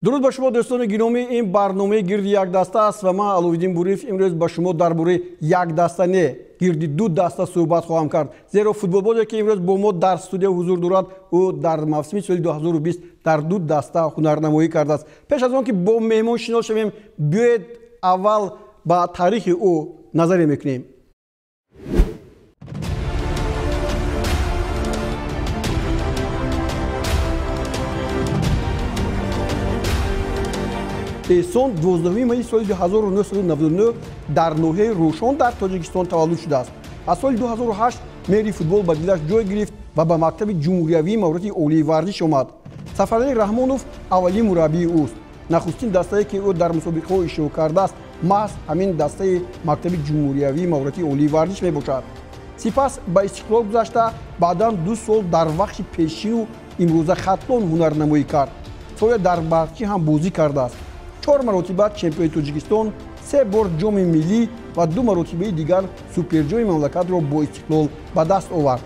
درود با شما دوستان گرامی، این برنامه گرد یک دسته است و من علویدین بوریف امروز با شما درباره یک دسته نه گرد دو دسته صحبت خواهم کرد. زیرا فوتبال بازی که امروز با ما در استودیو حضور دارد او در موسم سال 2020 در دو دسته هنرنمایی کرده است. پیش از آن که با مهمان شناس شویم بیاید اول با تاریخ او نظر میکنیم. ایسان 12 می سال 1999 در نوحه روشن در تاجیکستان تولد شده است. از سال 2008 مری فوتبال با دلش جای گرفت و به مکتب جمهوریوی مهارت عالی ورزش آمد. سفرعلی رحمانوف اولی مربی اوست. نخستین دسته‌ای که او در مسابقه اشتراک کرده است محض همین دسته مکتب جمهوریوی مهارت عالی ورزش میباشد. سپس با استقلال گذشته بعدا 2 سال در بخش پیشین و امروزه خطلان هنرنمایی کرد. سال در برچی هم بازی کرده است. 4 مرتبه چمپیون تاجیکستان، 3 بار جام ملی و 2 مرتبه دیگر سوپر جام مملکت را با استقلال به دست آورد.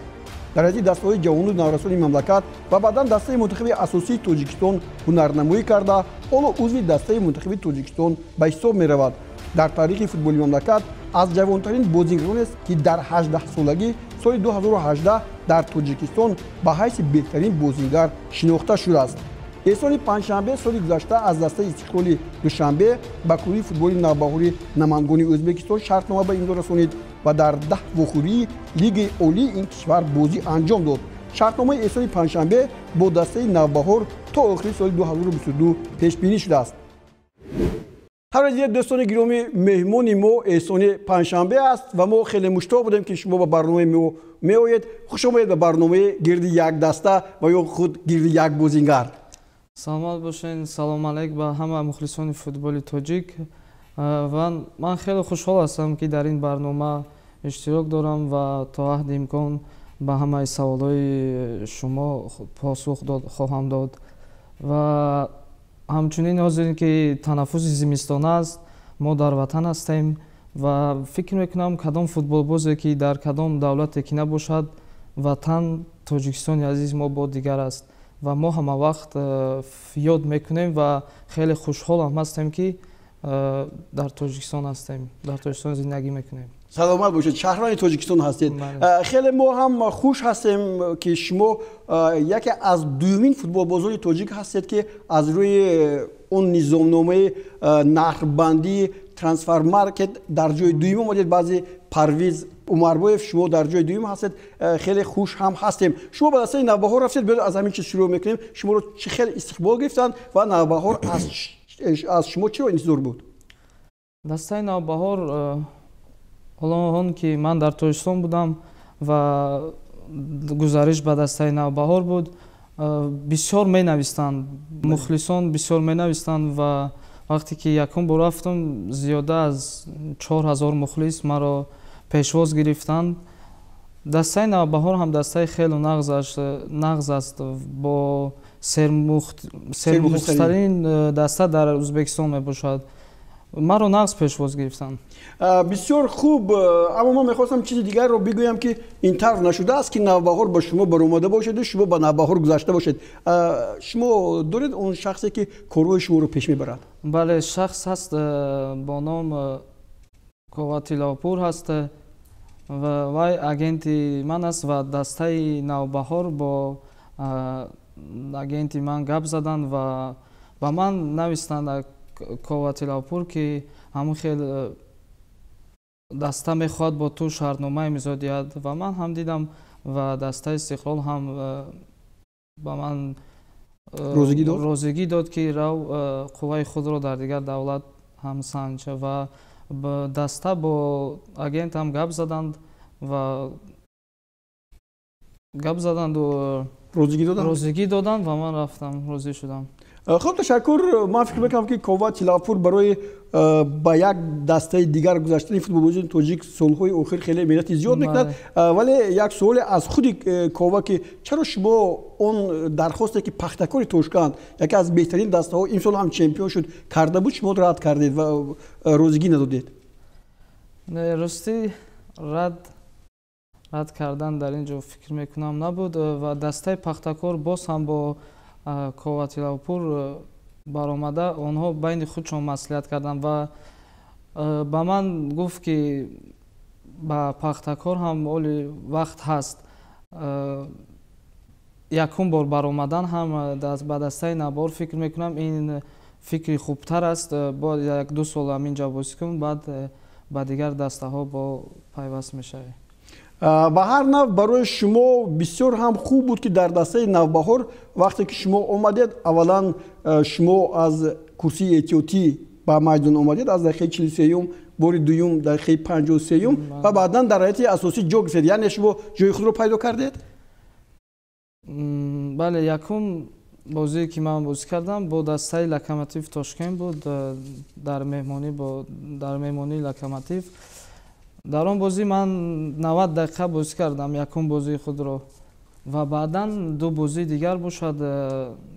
در از دسته‌های جوان و نورسان مملکت و بعدا دسته منتخب اساسی تاجیکستان هنرنمایی کرده، حالا عضو دسته منتخب تاجیکستان به حساب می‌رود. در تاریخ فوتبال مملکت از جوانترین بازیگران است که در 18 سالگی سال 2018 در تاجیکستان به حیث بهترین بازیگر شناخته شده است. ایسان پنجشنبه سال گذشته از دسته استقلال دوشنبه با کلی فوتبال نوبهاری نمایندگان ازبکستان شرطنامه به امضا رسانید و در 10 وخوری لیگ عالی این کشور بازی انجام داد. شرطنامه ایسان پنجشنبه با دسته نوبهار تا آخر سال 2022 پیش بینی شده است. هر دوستان گرامی، مهمان ما ایسان پنجشنبه است و ما خیلی مشتاق بودیم که شما به برنامه ما میآیید. خوش آمدید به برنامه گرد یک دسته و یا خود گرد یک بازیگر. سلامت باشین. سلام علیک به همه مخلصان فوتبال تاجیک. و من خیلی خوشحال هستم که در این برنامه اشتراک دارم و تا حد امکان به همه سوالای شما پاسخ خواهم داد. و همچنین حاضرین که تنفس زمستان است، ما در وطن هستیم و فکر میکنم کدام فوتبال بازی که در کدام دولت که نباشد، وطن تاجیکستان عزیز ما با دیگر است و ما همه وقت یاد میکنیم و خیلی خوشحال هم هستیم که در تاجیکستان هستیم، در تاجیکستان زندگی میکنیم. سلامت باشید. شهروند تاجیکستان هستید. خیلی ما هم خوش هستیم که شما یکی از دومین فوتبال بازان تاجیک هستید که از روی اون نظامنامه نرخ‌بندی ترانسفر مارکت در جای دوم اومدید. بعضی پرویز عمربایف شما در جای دوم هستید. خیلی خوش هم هستیم. شما به دسته نوبهار رفتید. بیاید از همین چیز شروع میکنیم. شما رو چه خیلی استقبال گرفتن و نوبهار از شما چه انتظار بود؟ دسته نوبهار حالا اون که من در تاجیکستان بودم و گزارش به دسته نوبهار بود، بسیار می نویستند، مخلصان بسیار می نویستند و وقتی که یکم بار رفتم زیاده از 4000 مخلص مرا پیشواز گرفتند. دسته نوبهار هم دسته خیلی نغز است، با سرمخترین دسته در ازبکستان می باشد. مرا نغز پیشواز گرفتند. بسیار خوب. اما من میخواستم چیز دیگر رو بگویم که این طرح نشده است که نوبهار با شما برآمده باشد و شما با نوبهار گذشته باشید. شما دارید اون شخصی که کارهای شما رو پیش میبرد؟ بله، شخص هست با نام کواتیلاپور هست و وای اگنت من است و دسته نوبهار با اگنت من گپ زدند و با من نوشتند کواتیلاپور که همون خیلی دسته میخواد با تو شرطنامه امضا دهد و من هم دیدم و دسته استقلال هم با من روزگی داد که رو قوای خود را در دیگر دولت هم سنجه و دسته با اگنت هم گپ زدند و روزگی دادند و من رفتم روزی شدم. خب تشکر. من فکر میکنم که کواتیلاپور برای با یک دسته دیگر گذاشتن فوتبال بازی تاجیک سالهای اخیر خیلی مهنت زیاد میکند. ولی یک سوال از خود کووا که چرا شما اون درخواستی که پختکار توشکند یکی از بهترین دسته ها این سال هم چمپیون شد کرده بود شما رد کردید و روزگی ندادید؟ نه، راستی رد کردن در اینجا فکر میکنم نبود و دسته پختکار باز هم با کواتیلاپور баромада онҳо байни худшон маслиҳат карданд ва ба ман гуфт ки ба пахтакор ҳам оли вақт ҳаст якум бор баромадан ҳам ба дастаи Навбаҳор фикр мекунам ин фикри хубтар аст бо 1-2 сол ҳаминҷа бозӣ кун баъд ба дигар дастаҳо бо пайваст мешавӣ. ба ҳар нав барои шумо бисёр ҳам хуб буд ки дар дастаи Навбаҳор вақте ки шумо омадед аввалан шумо аз курсии эҳтиётӣ ба майдон омадед аз дақиқаи 43-ум бори дуюм дақиқаи 53-ум ва баъдан дар ҳайати асосӣ ҷо гирифтед, яъне шумо ҷои худро пайдо кардед? бале якум бозие ки ман бозӣ кардам бо дастаи Локомотив Тошкент буд дар меҳмонии Локомотив. дар он бозӣ ман 90 дақиқа бозӣ кардам якум бозии худро ва баъдан ду бозии дигар бошад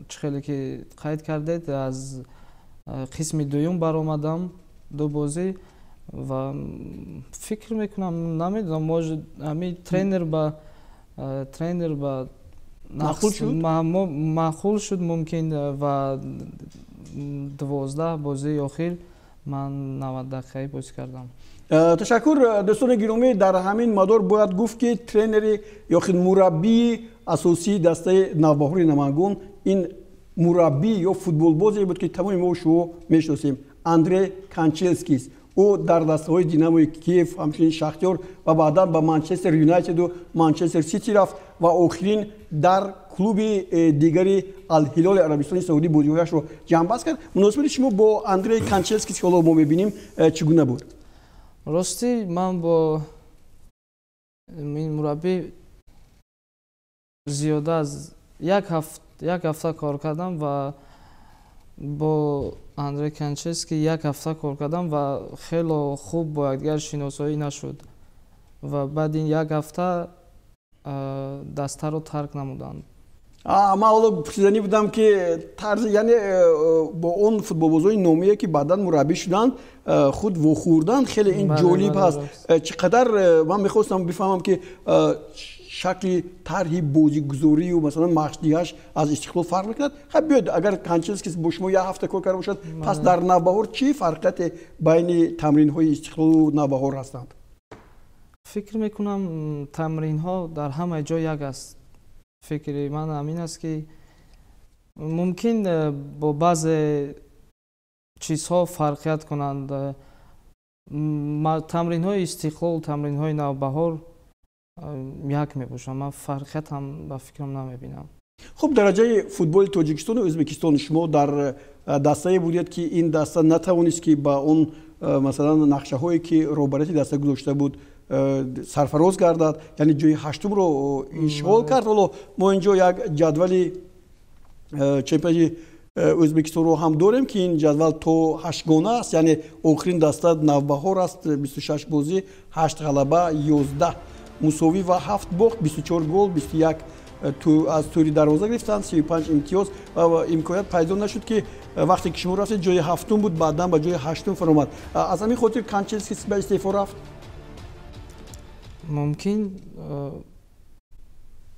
чӣ хеле ки қайд кардед аз қисми дуюм баромадам ду бозӣ ва фикр мекунам намедонам может ҳамин тренер ба маъқул шуд мумкин ва 12 бозии охир ман 90 дақиқаи бозӣ кардам. ташаккур дӯстони гиромӣ, дар ҳамин мадор бояд гуфт ки тренери ё хин мураббии асосии дастаи Навбаҳори Намангон ин мураббӣ ё футболбозе буд ки тамоми мо шумо мешиносем, Андрей Канчелскис. ӯ дар дастаҳои Динаmoи Киев, ҳамчунин Шахтёр ва баъдан ба Манчестер Юнайтеду Манчестер Сити рафт ва охирин дар клуби дигари Ал-Ҳилоли Арабистони Саудӣ бозиҳояшро ҷамъбаст кард. муносибати шумо бо Андрей Канчелскис ки ҳоло мо мебинем чӣ гуна буд? ростӣ ман бо ин мураббӣ зиёда аз як ҳафта кор кардам ва бо Андрей Канчелски як ҳафта кор кардам ва хело хуб бо якдигар шиносоӣ нашуд ва баъди ин як ҳафта дастаро тарк намуданд. ман ҳоло пурсиданӣ будам ки тарзи яъне бо он футболбозои номие ки баъдан мураббӣ шуданд худ вохӯрданд, хеле ин ҷолиб ҳаст. чӣ қадар ман мехостам бифаҳмам ки шакли тарҳи бозигузорию масалан мағшдиҳаш аз Истиқлол фарқ мекунад. хаб биёед агар Канчелскис бо шумо як ҳафта кор карда бошад, пас дар Навбаҳор чӣ фарқияте байни тамринҳои Истиқлолу Навбаҳор ҳастанд? фикр мекунам тамринҳо дар ҳамаи ҷо як аст. фикри ман ҳамин аст ки мумкин бо баъзе чизҳо фарқият кунанд. тамринҳои Истиқлол, тамринҳои Навбаҳор як мебошанд. ман фарқиятам ба фикрам намебинам. хуб, дараҷаи футболи Тоҷикистону Ӯзбекистон шумо дар дастае будед ки ин даста натавонист ки ба он масалан нақшаҳое ки роҳбарияти даста гузошта буд сарфароз гардад, яъне ҷои ҳаштумро ишғол кард. ҳоло мо инҷо як ҷадвали чемпионати Ӯзбекистонро ҳам дорем ки ин ҷадвал то 8гона аст, яъне охирин даста Навбаҳор аст 26 бозӣ 8 ғалаба 11 мусовӣ ва 7 бохт, 24 гол, 21 аз тури дарвоза гирифтанд, 35 имтиёз ва имконият пайдо нашуд ки вақте ки шумо рафтед ҷои ҳафтум буд, баъдан ба ҷои ҳаштум фаромад. аз ҳамин хотир Канчелскис ба истеъфо рафт? мумкин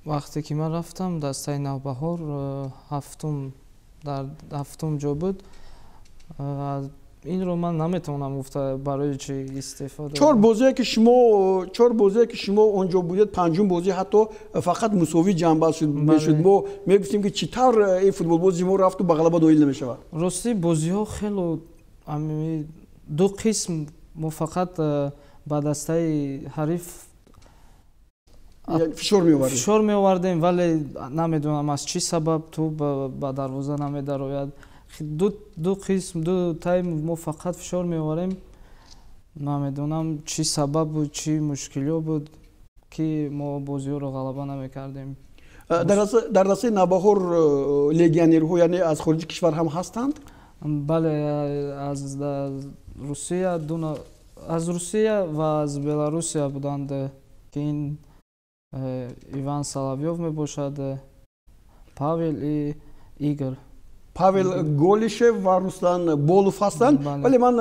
вақте ки ман рафтам дастаи Навбаҳор ҳафтум ҷо буд. инро ман наметавонам гуфта барои чӣ истеъфо додам. чор бозие ки шумо онҷо будед, панҷум бозӣ ҳатто фақат мусовӣ ҷамъбаст мешуд. мо мегуфтем ки чӣ тавр ин футболбози мо рафту ба ғалаба ноил намешавад. ростӣ бозиҳо хело ду қисм мо фақат ба дастаи ҳариф фишор меовардем, вале намедонам аз чӣ сабаб ту ба дарвоза намедарояд. ду қисм ду тайм мо фақат фишор меоварем. намедонам чӣ сабаб буд, чӣ мушкилиё буд ки мо бозиҳоро ғалаба намекардем. дар дастаи Навбаҳор легионерҳо яъне аз хориҷи кишвар ҳам ҳастанд? бале аз Русия ва аз Беларусия буданд ки ин Иван Соловьёв мебошад, Павел и Игор. Павел Голишев ва Руслан Болов ҳастанд. вале ман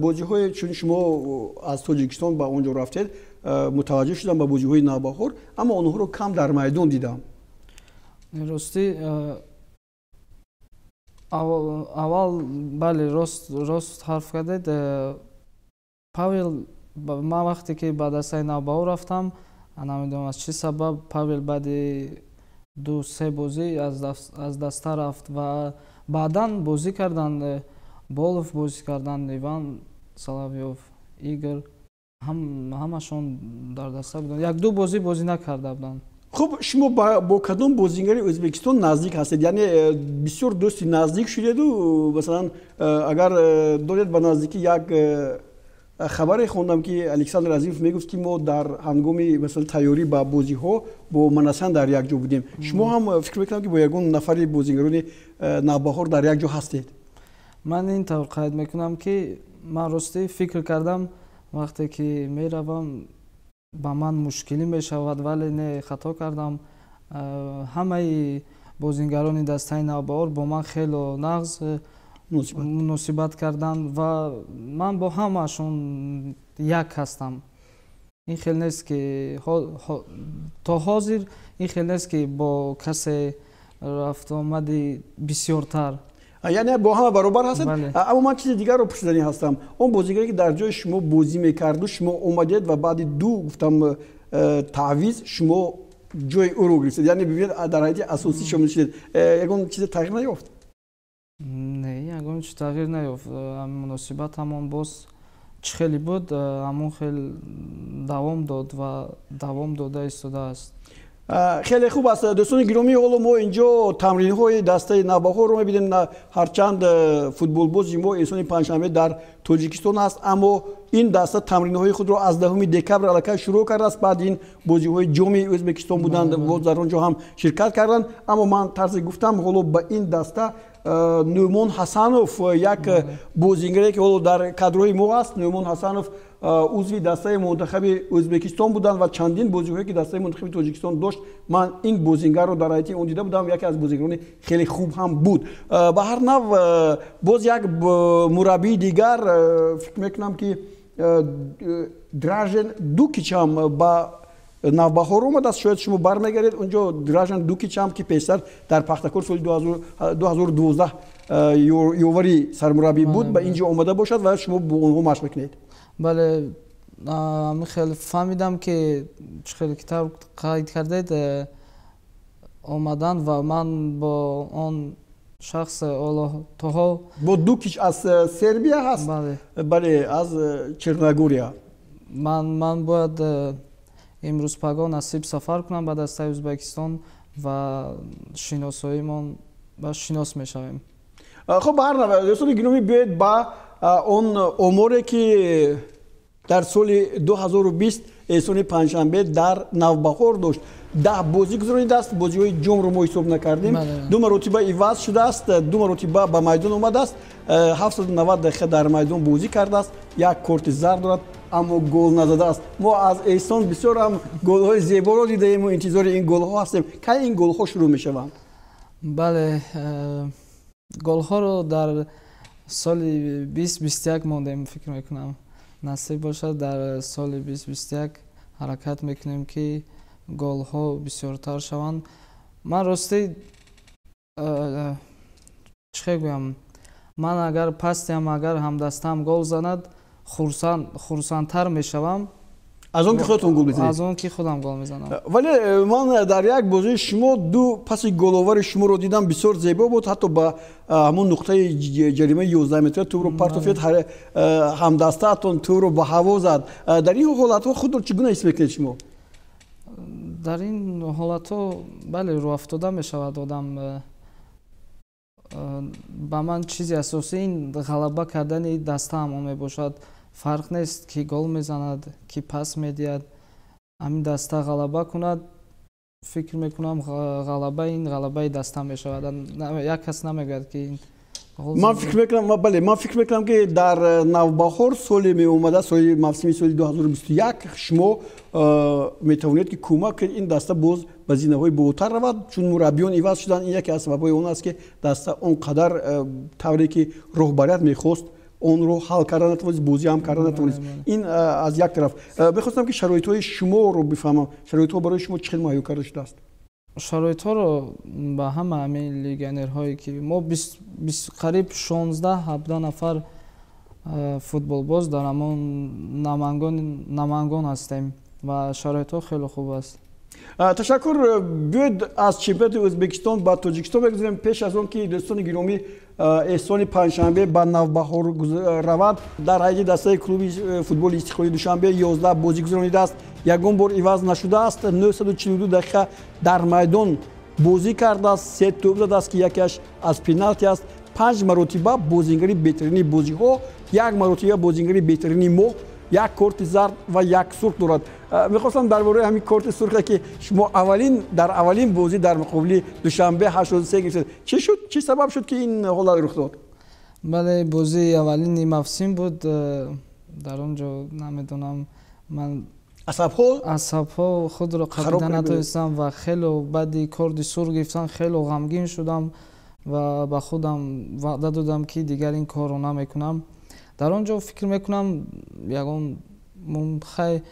бозиҳои чун шумо аз Тоҷикистон ба онҷо рафтед мутаваҷҷӯҳ шудам ба бозиҳои Навбаҳор, аммо онҳоро кам дар майдон дидам. ростӣ аввал бале рост ҳарф кардед. Павел ман вақте ки ба дастаи Навбаҳор рафтам, намедонам аз чӣ сабаб Павел баъди 2-3 бозӣ аз даста рафт ва баъдан бозӣ кардан, Болов бозӣ кардан, Иван Соловьёв, Игор, ҳамашон дар даста буданд. Як-ду бозӣ накарда буданд. خب شما با کدام بازیگر ازبکستان نزدیک هستید؟ یعنی بسیار دوست نزدیک شدید و مثلا اگر دارید به نزدیکی یک خبری خوندم که الکساندر عزیزوف میگفت که ما در هنگام مثلا تیاری با بازی ها با مناسن در یک جا بودیم. شما هم فکر میکنم که با یگان نفری بازیگران نوبهار در یک جا هستید. من این طور قید میکنم که من راستی فکر کردم وقتی که میروم با من مشکلی میشود ولی نه خطا کردم. همه بازیگران دسته نوبهار با من خیلی نغز مناسبت کردند و من با همه‌شون یک هستم. این خیلی نیست که تا حاضر این خیلی نیست که با کسی رفت آمدی بسیارتر. یعنی با همه برابر هستید. اما من چیز دیگر رو پرسیدنی هستم. اون بازیگری که در جای شما بازی میکرد و شما اومدید و بعد دو گفتم تعویض شما جای او رو گرفتید، یعنی ببینید در حیات اساسی شما شدید، یگان چیز تغییر نیافت؟ نه یگان چیز تغییر نیافت. مناسبت همون باز خیلی بود، همون خیلی دوام داد و دوام داده ایستاده است. خیلی خوب است دوستان گرامی، حالا ما اینجا تمرین های دسته نوبهار رو میبینیم. هرچند فوتبال بازی ما انسان پنجشنبه در تاجیکستان است، اما این دسته تمرین های خود را از 10 دکبر الکی شروع کرده است. بعد این بازی های جام ازبکستان بودند و در آنجا هم شرکت کردند. اما من طرز گفتم حالا با این دسته نومان حسنوف یک بازیگری که حالا در کادرهای ما است. نومان حسنوف عضو دسته منتخب ازبکستان بودند و چندین بازیکنی که دسته منتخب تاجیکستان داشت من این بازیگر رو در حیاتی اون دیده بودم. یکی از بازیگران خیلی خوب هم بود. به هر نحو باز یک مربی دیگر فکر میکنم که دراژن دوکیچ هم با نوبهار اومد است. شاید شما برمیگردید اونجا. دراژن دوکیچ هم که پیشتر در پختکور سال 2012 یووری سرمربی بود به اینجا اومده باشد و شما با اونها مشق میکنید. بله خیلی فهمیدم که خیلی کتاب قید کردید آمدن و من با آن شخص توها با دوکیچ از سربیا هست. بله از چرنگوریا. من باید امروز پگاه نصیب سفر کنم به دسته ازبکستان و شناساییمان با شناس میشویم. خب به هر نحو دوستان گرامی بیاید با اون اموری که در سال 2020 احسان پنجشنبه در نوبهار داشت 10 بازی گذرانیده است. بازی های جام رو ما حساب نکردیم. 2 مرتبه عوض شده است، 2 مرتبه به میدان اومده است، 790 دقیقه در میدان بازی کرده است، یک کارت زرد دارد اما گل نزده است. ما از احسان بسیار هم گل های زیبا رو دیدیم و انتظار این گل ها هستیم. کی این گل ها شروع میشوند؟ بله گل ها رو در سال 2021 موندیم. فکر میکنم نصیب باشد در سال 2021 حرکت میکنیم که گل ها بسیارتر شوند. من راستی چه گویم، من اگر پستیم اگر هم دستم گل زند خرسندتر میشوم از اون که خودتون گل میزنید. از اون که خودم گل میزنم. ولی من در یک بازی شما دو پاس گل‌آور شما رو دیدم بسیار زیبا بود. حتی با همون نقطه جریمه 11 متری تو رو پارتوفیت هم دستاتون تو رو به هوا زد. در این حالت‌ها خود رو چگونه حس می‌کنید شما؟ در این حالت‌ها بله رو افتاده میشود آدم. با من چیزی اساسی این غلبه کردن دستم میباشد. فرق نیست که گل میزند که پاس میدهد، همین دسته غلبه کند. فکر میکنم غلبه این غلبه دسته میشود. یک کس نمیگوید که این من فکر میکنم که در نوبهار سال می اومده سال موسم سال 2021 شما میتوانید که کمک کنید این دسته باز به زینه‌های بالاتر رود، چون مربیان عوض شدن. این یکی از سبب‌های اون است که دسته اونقدر طوری که رهبریت میخواست اون رو حل کردن نتوانست، بازی هم کردن نتوانست. این از یک طرف. بخواستم که شرایط‌های شما رو بفهمم. شرایط‌ها برای شما چقدر مهیا کرده شده است؟ шароитҳоро ба ҳама ҳамин легионерҳое ки мо қариб 16-17 нафар футболбоз дар ҳамон намангон ҳастем ва шароитҳо хеле хуб аст. Ташаккур. Биёед аз чемпионати Ӯзбекистон ба Тоҷикистон бигузарем. Пеш аз он ки дӯстони гиромӣ эҳсони панҷшанбе ба Навбаҳор равад, дар ҳайати дастаи клуби футболи Истиқлоли Душанбе 11 бозӣ гузаронидааст. Ягон бор иваз нашудааст. 942 дақиқа дар майдон бозӣ кардааст. 3 тӯб задааст ки якаш аз пеналти аст. 5 маротиба бозингари беҳтарини бозиҳо, 1 маротиба бозингари беҳтарини моҳ, 1 корти зард ва 1 сурх дорад. Мехостам дар бораи ҳамин корти сурхе ки шумо дар аввалин бозӣ дар муқобили Душанбе 83 гирифтед. Чӣ шуд? Чӣ сабаб шуд ки ин ҳолат рух дод? бале бозии аввалини мавсим буд. дар он ҷо намедонам, ман асабҳо худро қабида натонистам ва хеле баъди корти сурх гирифтан хеле ғамгин шудам ва ба худам ваъда додам ки дигар ин корро намекунам. дар он ҷо фикр мекунам ягон хай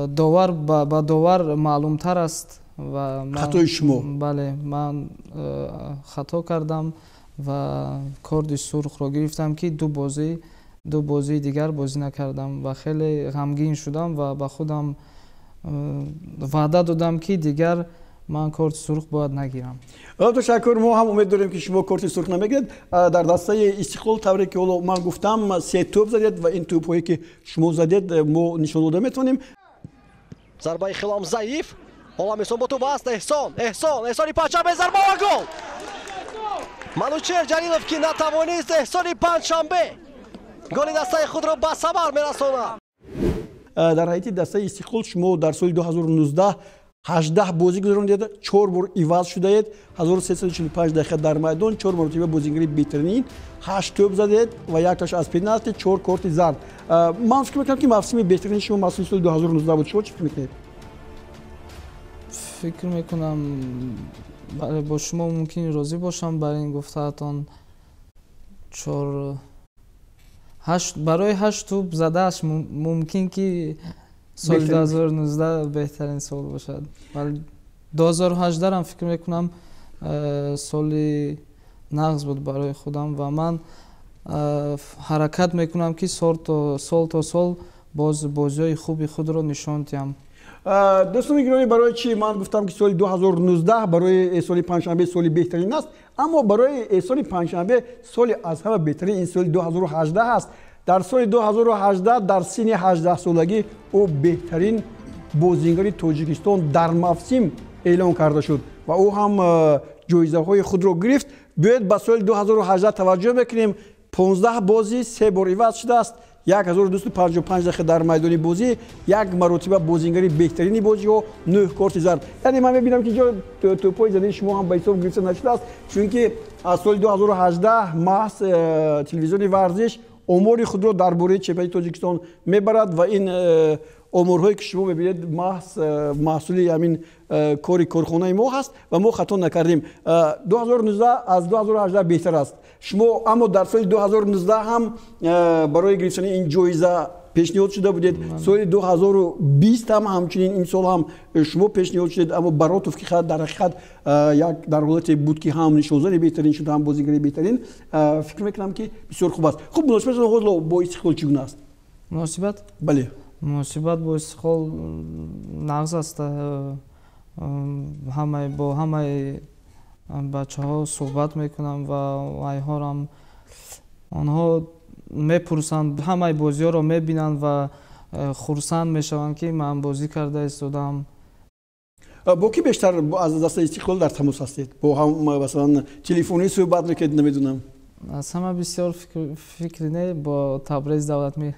довар ба довар маълумтар аст ва хатои шумо. бале ман хато кардам ва корти сурхро гирифтам ки ду бозии дигар бозӣ накардам ва хеле ғамгин шудам ва ба худам ваъда додам ки дигар ман корти сурх бояд нагирам. Ташаккур. мо ҳам умед дорем ки шумо корти сурх намегиред. дар дастаи Истиқлол тавре ки ҳоло ман гуфтам 3 тӯб задед ва ин тӯбҳое ки шумо задед мо нишон дода метавонем. зарбаи хелом заиф. ҳолам эҳсон бо тӯб аст. эҳсони панҷшанбе зарба ва гол. Манучер Ҷалилов ки натавонист эҳсони панҷшанбе голи дастаи худро ба самар мерасонад. дар ҳайати дастаи Истиқлол шумо дар соли 2019 18 бозӣ гузаронидед, 4 бор иваз шудаед, 1345 дақиқа дар майдон, 4 маротиба бозингари беҳтарин, 8 тӯб задед ва якташ аз пеналти, 4 корти зард. ман фикр мекунам ки мавсими беҳтарини шумо мавсими соли 2019 буд. шумо чӣ фикр мекунед? фикр мекунам бо шумо мумкин розӣ бошам бар ин гуфтаатон. барои 8 тӯб задааш мумкин ки соли 2019 беҳтарин сол бошад. вале 2018 рам фикр мекунам соли нағз буд барои худам ва ман ҳаракат мекунам ки сол то сол бозиҳои хуби худро нишон диҳам. дӯстони гиромӣ, барои чӣ ман гуфтам ки соли 2019 барои эҳсони панҷшанбе соли беҳтарин аст, аммо барои эҳсони панҷшанбе соли аз ҳама беҳтарин ин соли 2018 аст. дар соли 2018 дар синни 18 солагӣ ӯ беҳтарин бозингари Тоҷикистон дар мавсим эълон карда шуд ва ӯ ҳам ҷоизаҳои худро гирифт. биёед ба соли 2018 таваҷҷӯҳ мекунем. 15 бозӣ 3 бор иваз шудааст, 1255 дақиқа дар майдони бозӣ, 1 маротиба бозингари беҳтарини бозиҳо, 9 корти зард. яъне ман мебинам ки ҷо тӯбҳои задаи шумо ҳам ба ҳисоб гирифта нашудааст, чунки аз соли 2018 маҳз телевизиони варзиш омори худро дар бораи чемпионати Тоҷикистон мебарад ва ин оморҳое ки шумо мебинед маҳз маҳсули ҳамин кори корхонаи мо ҳаст ва мо хато накардем. 2019 аз 2018 беҳтар аст. шумо аммо дар соли 2019 ҳам барои гирифтани ин ҷоиза пешниҳод шуда будед. соли 2020 ҳам ҳамчунин имсол ҳам шумо пешниҳод шудед, аммо Баротов ки дар ҳақиқат як дар ҳолате буд ки ҳам нишонзани беҳтарин шуд, ҳам бозигари беҳтарин. фикр мекунам ки бисёр хуб аст. хуб, муносибататон ҳозир бо Истиқлол чӣ гуна аст? муносибат бо Истиқлол нағз аст. бо ҳамаи бачаҳо суҳбат мекунам ва айҳорам онҳо мепурсанд, ҳамаи бозиҳоро мебинанд ва хурсанд мешаванд ки ман бозӣ карда истодам. бо ки бештар аз дастаи Истиқлол дар тамос ҳастед? бо ҳам масалан телефонӣ суҳбат мекунед? намедонам. аз ҳама бисёр фикри не бо Табриз Давлатмир.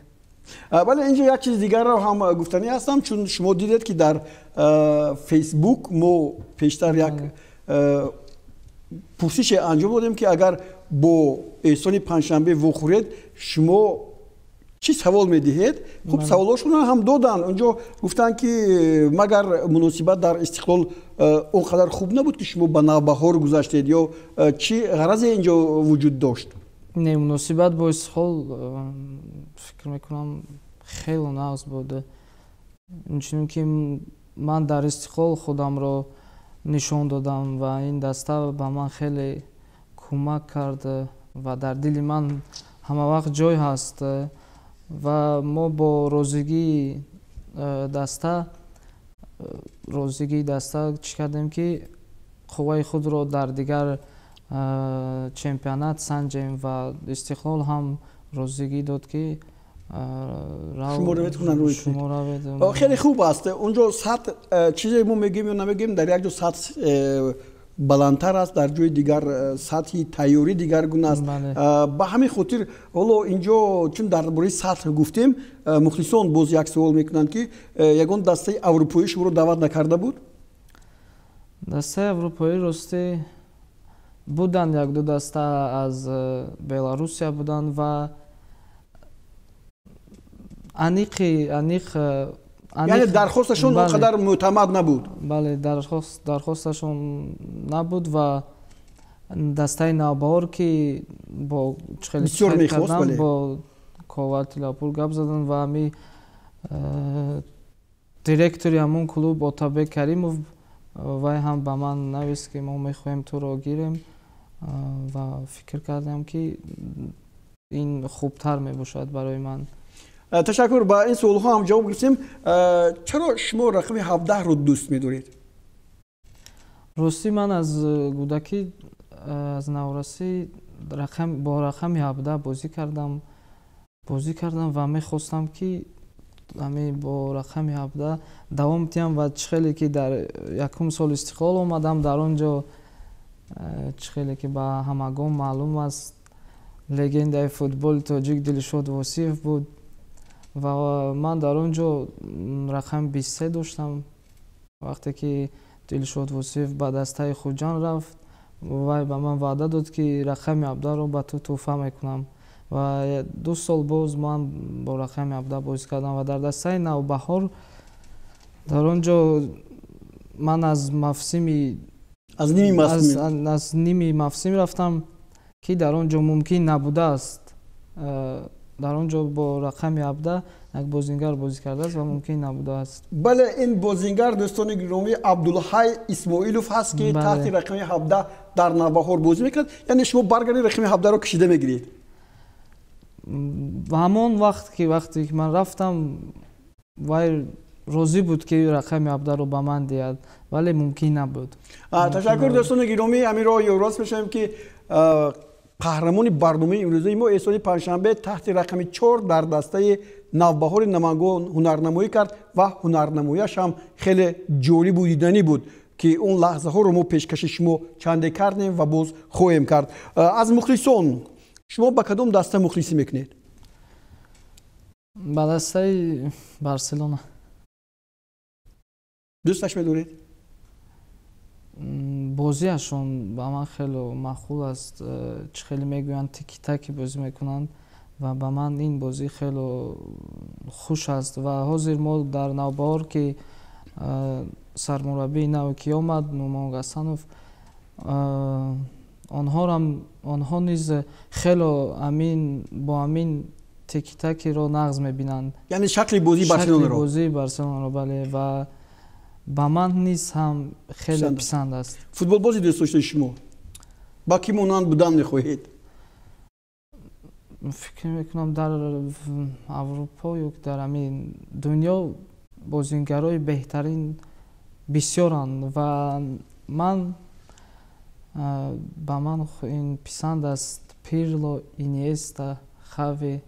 бале инҷо як чизи дигарро ҳам гуфтанӣ ҳастам, чун шумо дидед ки дар фейсбук мо пештар як пурсише анҷом додем ки агар бо эҳсони панҷшанбе вохӯред шумо чӣ савол медиҳед? хуб, саволошонро ҳам додан. онҷо гуфтанд ки магар муносибат дар Истиқлол он қадар хуб набуд ки шумо ба Навбаҳор гузаштед ё чӣ ғаразе инҷо вуҷуд дошт? не, муносибат бо Истиқлол фикр мекунам хеле нағз буд. инчунин ки ман дар Истиқлол худамро нишон додам ва ин даста ба ман хеле кӯмак кард ва дар дили ман ҳамавақт ҷой ҳаст ва мо бо розигии даста чӣ кардем ки қувваи худро дар дигар чемпионат санҷем ва Истиқлол ҳам розигӣ дод ки شما رو کنن خیلی خوب است اونجا سطح چیزی ما میگیم یا نمیگیم در یک جا سطح بلندتر است در جای دیگر سطح تیاری دیگر گونه است به همین خاطر حالا اینجا چون درباره سطح گفتیم مخلصان باز یک سوال میکنن که یگان دسته اروپایی شما رو دعوت نکرده بود دسته اروپایی راستی بودند یک دو دسته از بلاروسیا بودند و انیق یعنی درخواستشون اونقدر معتمد نبود بله درخواستشون نبود و دسته نوبهار که با بسیار میخواست با کوال تیلاپور گپ زدن و همی دایرکتوری همون کلوب اتابک کریمов وای هم به من نوشت که ما میخوایم تو رو گیریم و فکر کردم که این خوبتر میباشد برای من تشکر با این سوال ها هم جواب گرفتیم چرا شما رقم 17 رو دوست می‌دارید راستی من از کودکی از نورسی با رقم 17 بازی کردم و می‌خواستم که همین با رقم 17 دوام بیارم و خیلی که در یکم سال استقلال اومدم در اونجا خیلی که با همگان معلوم است لژند فوتبال تاجیک دلشاد وصیف بود و من در اونجا رقم 23 داشتم وقتی که دلشاد وصیف به دسته خوجان رفت وای به من وعده داد که رقم 17 رو به تو تحفه میکنم و 2 سال باز من با رقم 17 بازی کردم و در دسته نوبهار در اونجا من از نیمی موسم رفتم که در اونجا ممکن نبوده است در اونجا با رقم 17 یک بازیگر بازی کرده است و ممکن نبوده است بله این بازیگر دوستان گرامی عبدالحی اسماعیلوف هست که تحت رقم 17 در نوبهار بازی میکرد یعنی شما برگردید رقم 17 رو کشیده میگیرید و همون وقتی که من رفتم وای راضی بود که رقم 17 رو به من دهد ولی ممکن نبود تشکر دوستان گرامی امیر را راست میشم که قهرمان برنامه امروزی ما احسان پنجشنبه تحت رقم 4 در دسته نوبهار نمنگان هنرنمایی کرد و هنرنماییش هم خیلی جالب و دیدنی بود که اون لحظه ها رو ما پیشکش شما چنده کردیم و باز خواهیم کرد از مخلصان شما به کدام دسته مخلصی میکنید به دسته بارسلونا دوستش می‌دارید بازیشون با من خیلی معقول است خیلی میگویند تیکی تاکی بازی میکنند و با من این بازی خیلی خوش است و حاضر ما در نوبهار که سرمربی نو کی آمد نومان گسانوف آنها نیز خیلی با امین تیکی تاکی رو نقض میبینند یعنی شکل بازی بارسلونا رو بله و با من نیز هم خیلی پسند است فوتبال بازی دوست داشته شما با کی مانند بودن میخواهید فکر میکنم در اروپا یا در همین دنیا بازیگرای بهترین بسیارند و من با من این پسند است پیرلو اینیستا خاوی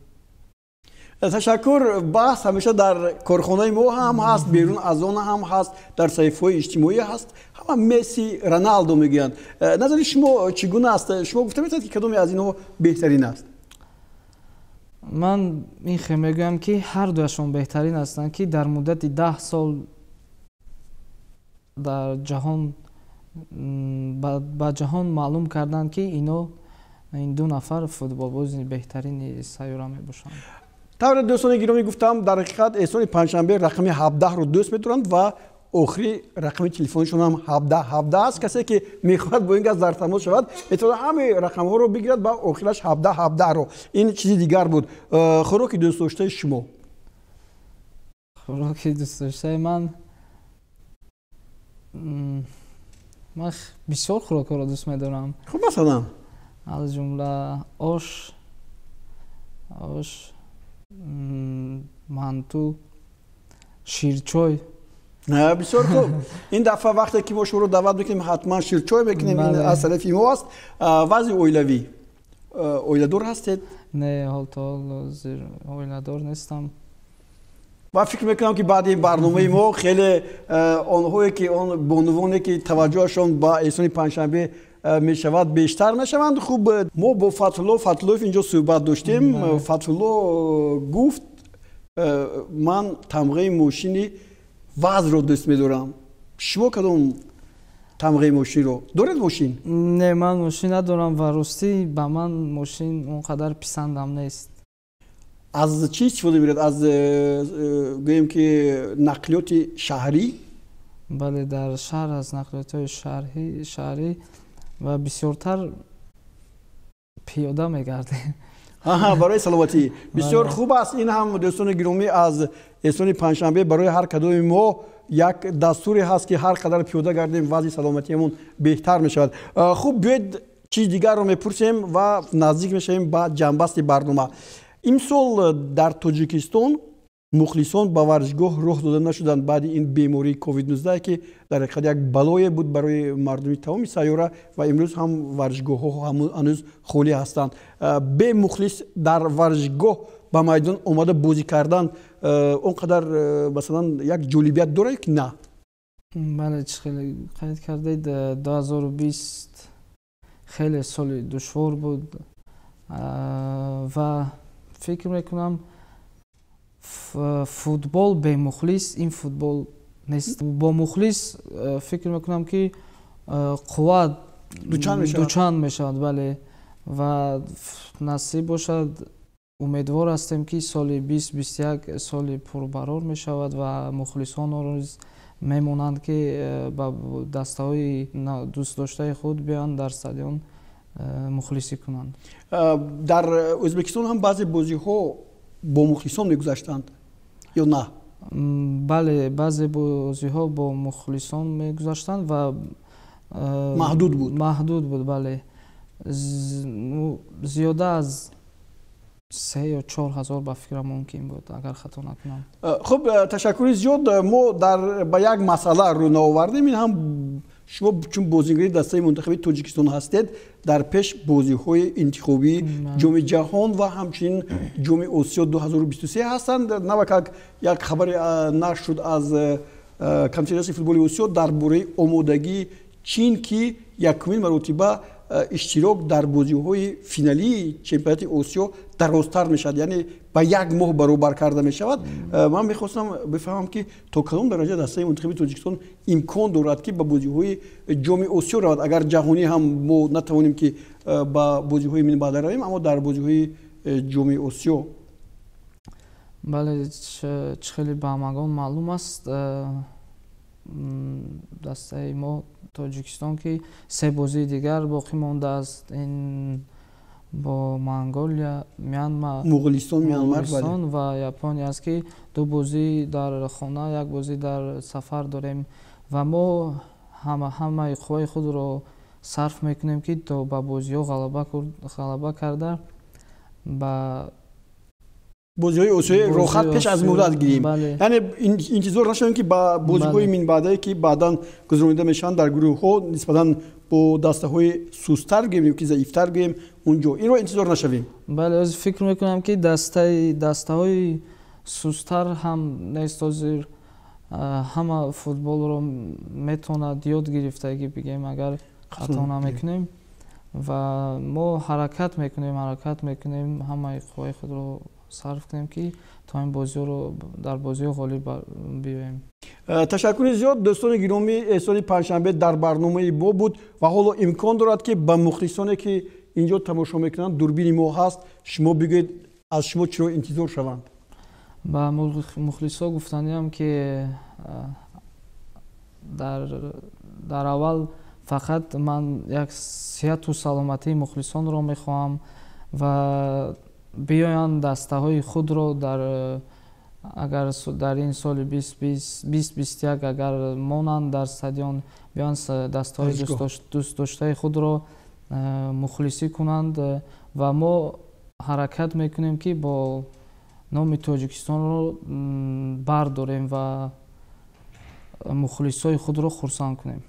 تشکر بحث همیشه در کارخانه ما هم هست بیرون از آن هم هست در صحیفه‌های اجتماعی هست همه مسی رونالدو میگن نظر شما چگونه است شما گفته میتونید که کدومی از اینها بهترین است من میگم که هر دوشون بهترین هستند که در مدت 10 سال در جهان با جهان معلوم کردند که این دو نفر فوتبال باز بهترین سیاره میباشند طور دوستان گرامی گفتم در حقیقت احسان پنجشنبه رقم 17 رو دوست می‌دارند و آخری رقم تلفنشون هم 17 است کسی که میخواد با این گز در تماس شود میتونه همه رقم ها رو بگیرد با آخرش 17 رو این چیزی دیگر بود خوراکی دوست داشته شما خوراکی دوست داشته من من بسیار خوراک‌ها را دوست می‌دارم. خب مثلا از جمله آش مانتو شیرچای. نه بسیار خوب. این دفعه وقتی که ما شما رو دعوت میکنیم حتما شیرچای بکنیم. این از طرف ما است. وضع اویلوی اویلدور هستید؟ نه حال تا اویلدور نیستم. و فکر میکنم که بعد این برنامه ما خیلی آنهایی که آن بانوانی که توجهشون با احسان پنجشنبه میشود بیشتر میشوند. خوب ما با فتحالله اینجا صحبت داشتیم. فتحالله گفت من تمغه ماشینی وضع رو دوست میدارم. شما کدوم تمغه ماشین رو دارید؟ ماشین؟ نه من ماشین ندارم و راستی به من ماشین اونقدر پسندم نیست. از چی استفاده می‌کنید؟ از گوییم که نقلیات شهری؟ بله در شهر از نقلیات شهری و بسیارتر پیاده می‌گردیم. برای سلامتی بسیار خوب است. این هم دوستان گرامی از احسان پنجشنبه برای هر کدوم ما یک دستوری هست که هر قدر پیاده گردیم وضع سلامتیمون بهتر می‌شود. خوب بیاید چیز دیگر رو می‌پرسیم و نزدیک می‌شیم به جنبست برنامه. امسال در تاجیکستان مخلصان به ورزشگاه راه داده نشدند بعد این بیماری کووید 19 که در حقیقت یک بلای بود برای مردم تمام سیاره و امروز هم ورزشگاه‌ها هنوز خالی هستند. به مخلص در ورزشگاه به میدان اومده بازی کردن اونقدر مثلا یک جالبیت داره که نه؟ بله خیلی قید کردید. 2020 خیلی سال دشوار بود و فکر میکنم فوتبال به مخلص این فوتبال نیست. با مخلص فکر میکنم که قوت دوچند میشود. بله و نصیب باشد امیدوار هستیم که سال 2021 سال پربرار میشود و مخلصان روز میمونند که با دسته های دوست داشته خود بیان در استادیوم مخلصی کنند. در ازبکستان هم بعضی بازی ها با مخلصان میگذشتند یا نه؟ بله بعضی بازی ها با مخلصان میگذشتند و محدود بود. بله زیاده از 3 یا 4 هزار به فکرم ممکن بود اگر خطا نکنم. خب تشکر زیاد. ما در با یک مسئله رو آوردیم. این هم شما چون بازیگری دسته منتخب تاجیکستان هستید در پیش بازی‌های انتخابی جام جهان و همچنین جام آسیا 2023 هستند. نوکاک یک خبر نشر شد از کمیته فوتبال آسیا درباره آمادگی چین که یکمین مرتبه اشتراک در بازی‌های فینالی چمپیونات آسیا درازتر میشد، یعنی با یک ماه برابر کرده می شود. من میخواستم بفهمم که تا کدام درجه دسته منتخب تاجیکستان امکان دارد که با بازی‌های جام آسیا رود. اگر جهانی هم ما نتوانیم که با بازی‌های من بعد رویم، اما در بازی‌های جام آسیا. بله خیلی به همگان معلوم است دسته ما تاجیکستان که 3 بازی دیگر باقی مانده است. این با منگولیا، میانمار، مغولستان و ژاپن است که 2 بازی در خانه 1 بازی در سفر داریم و ما همه قوای خود را صرف میکنیم که تا با بازی‌ها غلبه کرده با بازی‌های آسیایی راحت پیش از مدت گیریم. یعنی انتظار نشون که با بازی‌های من بعدی که بعداً گذرانده میشن در گروه‌ها نسبتاً با دسته‌های سست‌تر گیریم که ضعیف‌تر گیریم اونجا، این رو انتظار نشویم. بله از فکر میکنم که دسته‌های سست‌تر هم نیست. همه فوتبال رو میتونه یاد گرفته که بگیم اگر خطا نمیکنیم و ما حرکت میکنیم همه قوای خود رو صرف کنیم که تا این بازی رو در بازی غالب بیاییم. تشکر زیاد. دوستان گرامی، احسان پنجشنبه در برنامه ما بود و حالا امکان دارد که به مخلصانی که اینجا تماشا میکنند دوربین ما هست، شما بگید از شما چرا انتظار شوند. با مخلصا گفتنیم که در اول فقط من یک صحت و سلامتی مخلصان را میخواهم و بیایند دسته های خود را در агар дар ин соли 2021 агар монанд дар стадион биён дастҳои дӯстдоштаи худро мухлисӣ кунанд ва мо ҳаракат мекунем ки бо номи Тоҷикистонро бардорем ва мухлисои худро хурсанд кунем.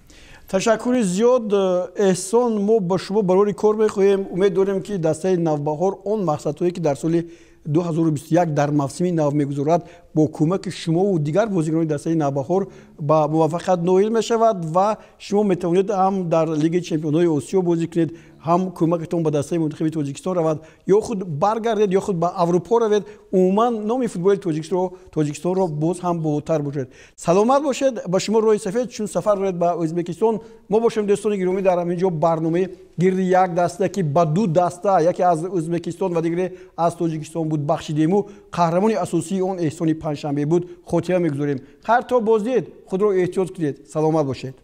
ташаккури зиёд эҳсон. мо ба шумо барори кор мехоҳем. умед дорем ки дастаи навбаҳор он мақсадҳое ки дар соли 2021 дар мавсими нав мегузорад бо кӯмаки шумову дигар бозигарони дастаи навбаҳор ба муваффақият ноил мешавад ва шумо метавонед ҳам дар лигаи чемпионҳои осиё бозӣ кунед, ҳам кӯмакатон ба дастаи мунтахаби Тоҷикистон равад, ё худ баргардед ё худ ба Аврупо равед. умуман номи футболи Тоҷикистонро боз ҳам болотар бошед. Саломат бошед. ба шумо роҳи сафед чун сафар доред ба Ӯзбекистон. мо бошем дӯстони гиромӣ дар ҳамин ҷо барномаи гирди як даста ки ба ду даста, яке аз Ӯзбекистон ва дигре аз Тоҷикистон буд, бахшидему қаҳрамони асосии он эҳсони панҷшанбе буд, хотира мегузорем. хайр то боздид. худро эҳтиёт кунед. саломат бошед.